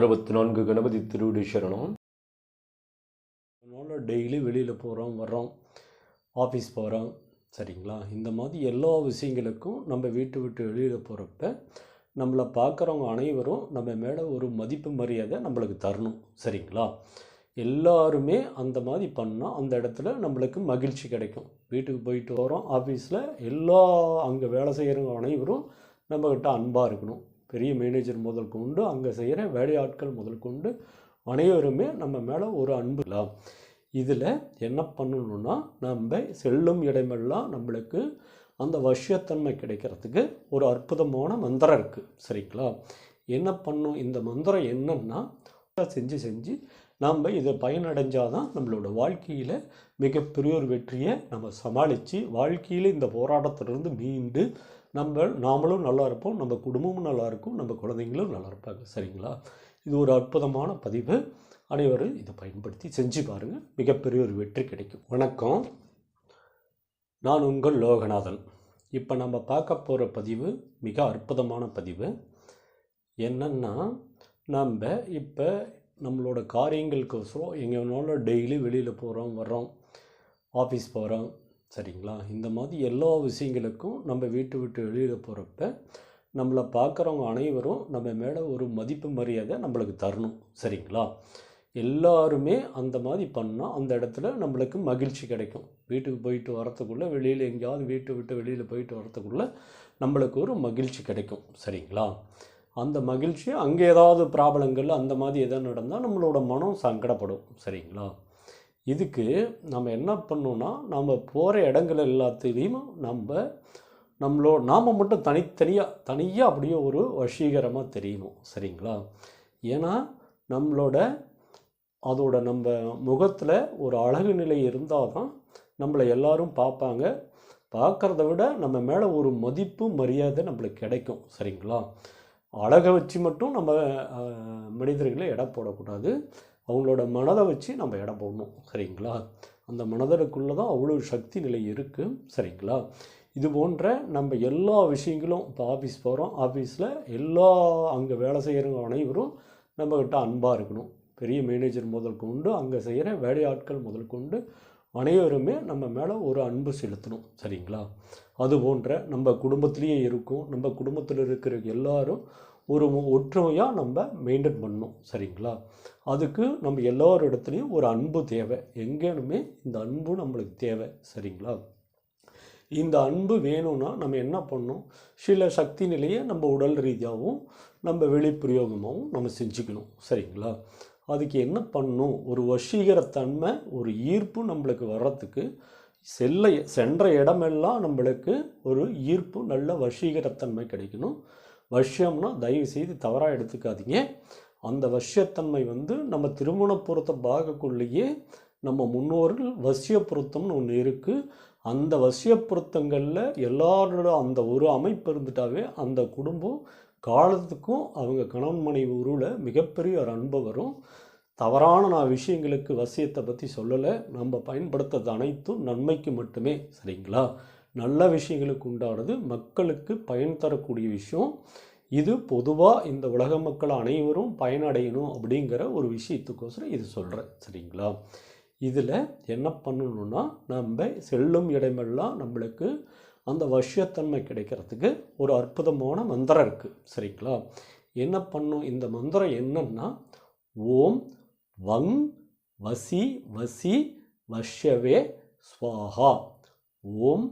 24 கணபதி திருவடி சரணம். அதனால் டெய்லி வெளியில் போகிறோம் வர்றோம், ஆஃபீஸ் போகிறோம், சரிங்களா? இந்த மாதிரி எல்லா விஷயங்களுக்கும் நம்ம வீட்டு விட்டு வெளியில் போகிறப்ப நம்மளை பார்க்குறவங்க அனைவரும் நம்ம மேலே ஒரு மதிப்பு மரியாதை நம்மளுக்கு தரணும், சரிங்களா? எல்லாருமே அந்த மாதிரி பண்ணால் அந்த இடத்துல நம்மளுக்கு மகிழ்ச்சி கிடைக்கும். வீட்டுக்கு போயிட்டு வரோம், ஆஃபீஸில் எல்லா அங்கே வேலை செய்கிறவங்க அனைவரும் நம்மக்கிட்ட அன்பாக இருக்கணும். பெரிய மேனேஜர் முதல் கொண்டு அங்கே செய்கிற வேலையாட்கள் முதல் கொண்டு அனைவருமே நம்ம மேலே ஒரு அன்பு இல்லை. இதில் என்ன பண்ணணுன்னா, நம்ம செல்லும் இடமெல்லாம் நம்மளுக்கு அந்த வசியத்தன்மை கிடைக்கிறதுக்கு ஒரு அற்புதமான மந்திரம் இருக்குது, சரிங்களா? என்ன பண்ணும் இந்த மந்திரம் என்னன்னா, செஞ்சு நம்ம இதை பயனடைஞ்சால் தான் நம்மளோட வாழ்க்கையில் மிகப்பெரிய ஒரு வெற்றியை நம்ம சமாளித்து வாழ்க்கையில் இந்த போராட்டத்திலிருந்து மீண்டு நாமளும் நல்லா இருப்போம், நம்ம குடும்பமும் நல்லா இருக்கும், நம்ம குழந்தைங்களும் நல்லா இருப்பாங்க, சரிங்களா? இது ஒரு அற்புதமான பதிவு. அனைவரும் இதை பயன்படுத்தி செஞ்சு பாருங்கள், மிகப்பெரிய ஒரு வெற்றி கிடைக்கும். வணக்கம், நான் உங்கள் லோகநாதன். இப்போ நம்ம பார்க்க போகிற பதிவு மிக அற்புதமான பதிவு. என்னென்னா, நம்ம இப்போ நம்மளோட காரியங்களுக்கோசரம் எங்கேனாலும் டெய்லி வெளியில் போகிறோம் வர்றோம், ஆஃபீஸ் போகிறோம், சரிங்களா? இந்த மாதிரி எல்லா விஷயங்களுக்கும் நம்ம வீட்டு விட்டு வெளியில் போகிறப்ப நம்மளை பார்க்குறவங்க அனைவரும் நம்ம மேலே ஒரு மதிப்பு மரியாதை நம்மளுக்கு தரணும், சரிங்களா? எல்லாருமே அந்த மாதிரி பண்ணால் அந்த இடத்துல நம்மளுக்கு மகிழ்ச்சி கிடைக்கும். வீட்டுக்கு போயிட்டு வரத்துக்குள்ளே, வெளியில் எங்கேயாவது வீட்டை விட்டு வெளியில் போயிட்டு வரத்துக்குள்ளே நம்மளுக்கு ஒரு மகிழ்ச்சி கிடைக்கும், சரிங்களா? அந்த மகிழ்ச்சி அங்கே ஏதாவது ப்ராப்ளங்கள் அந்த மாதிரி எதாவது நடந்தால் நம்மளோட மனம் சங்கடப்படும், சரிங்களா? இதுக்கு நம்ம என்ன பண்ணோன்னா, நம்ம போகிற இடங்கள் எல்லாத்துலேயும் நாம் மட்டும் தனியாக அப்படியே ஒரு வசீகரமாக தெரியணும், சரிங்களா? ஏன்னா நம்ம முகத்தில் ஒரு அழகு நிலை இருந்தால் தான் நம்மளை எல்லோரும் பார்ப்பாங்க. பார்க்குறத விட நம்ம மேலே ஒரு மதிப்பு மரியாதை நம்மளுக்கு கிடைக்கும், சரிங்களா? அழகை வச்சு மட்டும் நம்ம மனிதர்களை எடை போடக்கூடாது, அவங்களோட மனதை வச்சு நம்ம எடை போடணும், சரிங்களா? அந்த மனதனுக்குள்ளே தான் அவ்வளோ சக்தி நிலை இருக்குது, சரிங்களா? இது போன்ற நம்ம எல்லா விஷயங்களும் இப்போ ஆஃபீஸ் போகிறோம், ஆஃபீஸில் அங்கே வேலை செய்கிறவங்க அனைவரும் நம்மக்கிட்ட அன்பாக இருக்கணும். பெரிய மேனேஜர் முதல் கொண்டு அங்கே செய்கிற வேலையாட்கள் முதல் கொண்டு அனைவருமே நம்ம மேலே ஒரு அன்பு செலுத்தணும், சரிங்களா? அது போன்ற நம்ம குடும்பத்திலேயே இருக்கும், நம்ம குடும்பத்தில் இருக்கிற எல்லாரும் ஒரு ஒற்றுமையாக நம்ம மெயின்டைன் பண்ணணும், சரிங்களா? அதுக்கு நம்ம எல்லார் இடத்துலையும் ஒரு அன்பு தேவை. எங்கேனுமே இந்த அன்பு நம்மளுக்கு தேவை, சரிங்களா? இந்த அன்பு வேணும்னா நம்ம என்ன பண்ணணும், சில சக்தி நிலையை நம்ம உடல் ரீதியாகவும் நம்ம வெளிப்பிரயோகமாகவும் நம்ம செஞ்சுக்கணும், சரிங்களா? அதுக்கு என்ன பண்ணணும், ஒரு வசீகரத்தன்மை, ஒரு ஈர்ப்பு நம்மளுக்கு வர்றதுக்கு சென்ற இடமெல்லாம் நம்மளுக்கு ஒரு ஈர்ப்பு, நல்ல வசீகரத்தன்மை கிடைக்கணும். வசியம்னா தயவு செய்து தவறாக எடுத்துக்காதீங்க. அந்த வசியத்தன்மை நம்ம திருமண பொருத்த பாகக்குள்ளேயே நம்ம முன்னோர்கள் வசிய பொருத்தம்னு ஒன்று இருக்குது. அந்த வசிய பொருத்தங்களில் எல்லாரோட அந்த ஒரு அமைப்பு இருந்துட்டாவே அந்த குடும்பம் காலத்துக்கும் அவங்க கணவன் மனைவி உருவில் மிகப்பெரிய ஒரு அன்பு வரும். தவறான விஷயங்களுக்கு வசியத்தை பற்றி சொல்லலை, நம்ம பயன்படுத்துறது அனைத்தும் நன்மைக்கு மட்டுமே, சரிங்களா? நல்ல விஷயங்களுக்கு உண்டானது, மக்களுக்கு பயன் தரக்கூடிய விஷயம் இது. பொதுவாக இந்த உலக மக்கள் அனைவரும் பயனடையணும் அப்படிங்கிற ஒரு விஷயத்துக்கோசரம் இது சொல்கிறேன், சரிங்களா? இதில் என்ன பண்ணணுன்னா, நம்ம செல்லும் இடமெல்லாம் நம்மளுக்கு அந்த வசியத்தன்மை கிடைக்கிறதுக்கு ஒரு அற்புதமான மந்திரம் இருக்குது, சரிங்களா? என்ன பண்ணும் இந்த மந்திரம் என்னன்னா, ஓம் வங் வசி வசி வஷ்யவே ஸ்வாஹா. ஓம்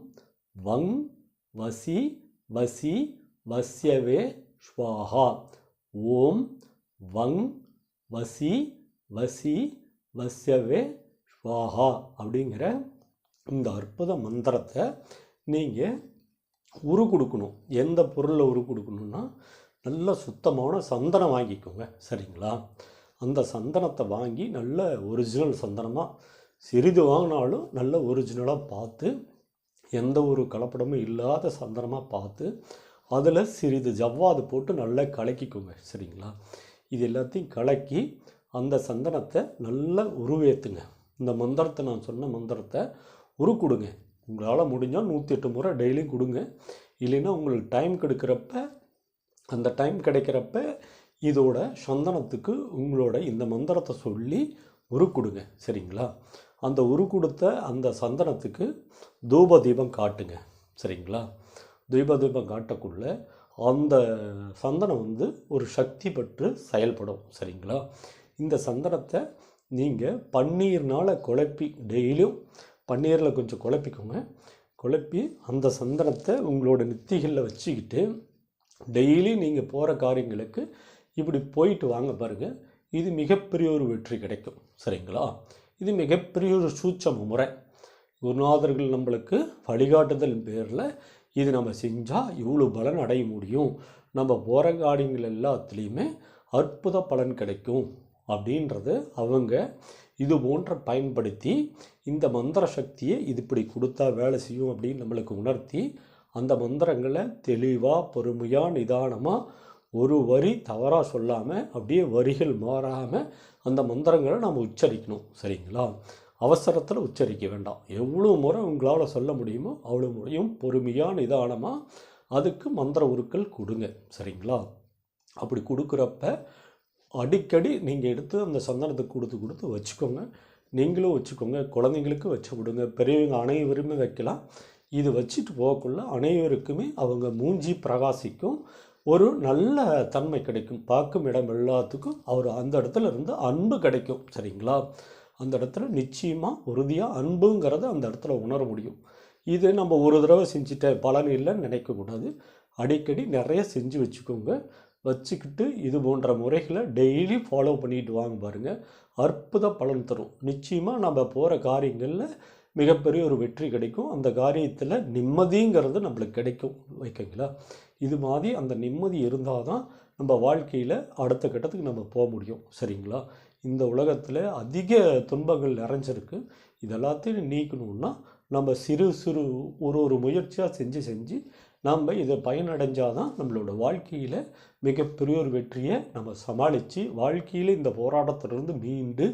வங் வசி வசி வஸ்யவே ஸ்வாஹா. ஓம் வங் வசி வசி வஸ்யவே ஸ்வாஹா அப்படிங்கிற இந்த அற்புத மந்திரத்தை நீங்கள் உரு கொடுக்கணும். எந்த பொருளில் உரு கொடுக்கணுன்னா, நல்ல சுத்தமான சந்தனம் வாங்கிக்கோங்க, சரிங்களா? அந்த சந்தனத்தை வாங்கி நல்ல ஒரிஜினல் சந்தனமாக, சிறிது வாங்கினாலும் நல்ல ஒரிஜினலாக பார்த்து, எந்த ஒரு கலப்படமும் இல்லாத சந்தனமாக பார்த்து அதில் சிறிது ஜவ்வாது போட்டு நல்லா கலக்கிக்கோங்க, சரிங்களா? இது எல்லாத்தையும் கலக்கி அந்த சந்தனத்தை நல்லா உருவேற்றுங்க. இந்த மந்திரத்தை, நான் சொன்ன மந்திரத்தை உரு கொடுங்க. உங்களால் முடிஞ்சால் 108 முறை டெய்லியும் கொடுங்க. இல்லைன்னா உங்களுக்கு டைம் கிடைக்கிறப்ப இதோட சந்தனத்துக்கு உங்களோட இந்த மந்திரத்தை சொல்லி உருக்குடுங்க. சரிங்களா? அந்த உருக்குடுத்த அந்த சந்தனத்துக்கு தூப தீபம் காட்டுங்க. சரிங்களா? தீபம் காட்டக்குள்ள அந்த சந்தனம் ஒரு சக்தி பெற்று செயல்படும். சரிங்களா? இந்த சந்தனத்தை நீங்கள் பன்னீர்னால் குழப்பி, டெய்லியும் பன்னீரில் கொஞ்சம் குழப்பிக்கோங்க. குழப்பி அந்த சந்தனத்தை உங்களோட நெத்திகளில் வச்சுக்கிட்டு டெய்லி நீங்கள் போகிற காரியங்களுக்கு இப்படி போயிட்டு வாங்க பாருங்கள். இது மிகப்பெரிய ஒரு வெற்றி கிடைக்கும். சரிங்களா? இது மிகப்பெரிய ஒரு சூட்சம முறை. குருநாதர்கள் நம்மளுக்கு வழிகாட்டுதல் பேரில் இது நம்ம செஞ்சால் இவ்வளோ பலன் அடைய முடியும், நம்ம போகிற காரியங்கள் எல்லாத்துலேயுமே அற்புத பலன் கிடைக்கும் அப்படின்றது அவங்க இது போன்ற பயன்படுத்தி இந்த மந்திர சக்தியை இது இப்படி கொடுத்தா வேலை செய்யும் அப்படின்னு நம்மளுக்கு உணர்த்தி அந்த மந்திரங்களை தெளிவாக பொறுமையாக நிதானமாக ஒரு வரி தவறாக சொல்லாமல் அப்படியே வரிகள் மாறாமல் அந்த மந்திரங்களை நம்ம உச்சரிக்கணும். சரிங்களா? அவசரத்தில் உச்சரிக்க வேண்டாம். எவ்வளோ முறை உங்களால் சொல்ல முடியுமோ அவ்வளோ முறையும் பொறுமையாக நிதானமாக அதுக்கு மந்திர உருக்கள் கொடுங்க. சரிங்களா? அப்படி கொடுக்குறப்ப அடிக்கடி நீங்கள் எடுத்து அந்த சந்தனத்தை கொடுத்து வச்சுக்கோங்க. நீங்களும் வச்சுக்கோங்க, குழந்தைங்களுக்கு வச்சு விடுங்க, பெரியவங்க அனைவருமே வைக்கலாம். இது வச்சுட்டு போகக்குள்ள அனைவருக்குமே அவங்க மூஞ்சி பிரகாசிக்கும், ஒரு நல்ல தன்மை கிடைக்கும். பார்க்கும் இடம் எல்லாத்துக்கும் அந்த இடத்துல இருந்து அன்பு கிடைக்கும். சரிங்களா? அந்த இடத்துல நிச்சயமாக உறுதியாக அன்புங்கிறத அந்த இடத்துல உணர முடியும். இது நம்ம ஒரு தடவை செஞ்சுட்ட பலன் இல்லைன்னு நினைக்கக்கூடாது. அடிக்கடி நிறைய செஞ்சு வச்சுக்கிட்டு இது போன்ற முறைகளை டெய்லி ஃபாலோ பண்ணிட்டு வாங்க பாருங்கள். அற்புத பலன் தரும். நிச்சயமாக நம்ம போகிற காரியங்களில் மிகப்பெரிய ஒரு வெற்றி கிடைக்கும். அந்த காரியத்தில் நிம்மதிங்கிறது நம்மளுக்கு கிடைக்கும். வைக்கங்களா? இது மாதிரி அந்த நிம்மதி இருந்தால் தான் நம்ம வாழ்க்கையில் அடுத்த கட்டத்துக்கு நம்ம போக முடியும். சரிங்களா? இந்த உலகத்தில் அதிக துன்பங்கள் நிறைஞ்சிருக்கு. இதெல்லாத்தையும் நீக்கணுன்னா நம்ம சிறு ஒரு முயற்சியாக செஞ்சு நம்ம இதை பயனடைஞ்சால் தான் நம்மளோட வாழ்க்கையில் மிகப்பெரிய ஒரு வெற்றியை நம்ம சமாளித்து வாழ்க்கையில் இந்த போராட்டத்திலிருந்து மீண்டு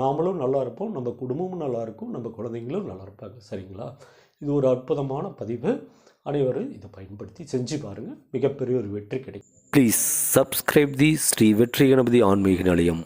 நாமளும் நல்லா இருப்போம், நம்ம குடும்பமும் நல்லா இருக்கும், நம்ம குழந்தைங்களும் நல்லா இருப்பாங்க. சரிங்களா? இது ஒரு அற்புதமான பதிவு. அனைவரும் இதை பயன்படுத்தி செஞ்சு பாருங்கள். மிகப்பெரிய ஒரு வெற்றி கிடைக்கும். ப்ளீஸ் சப்ஸ்கிரைப் தி ஸ்ரீ வெற்றி கணபதி ஆன்மீக நிலையம்.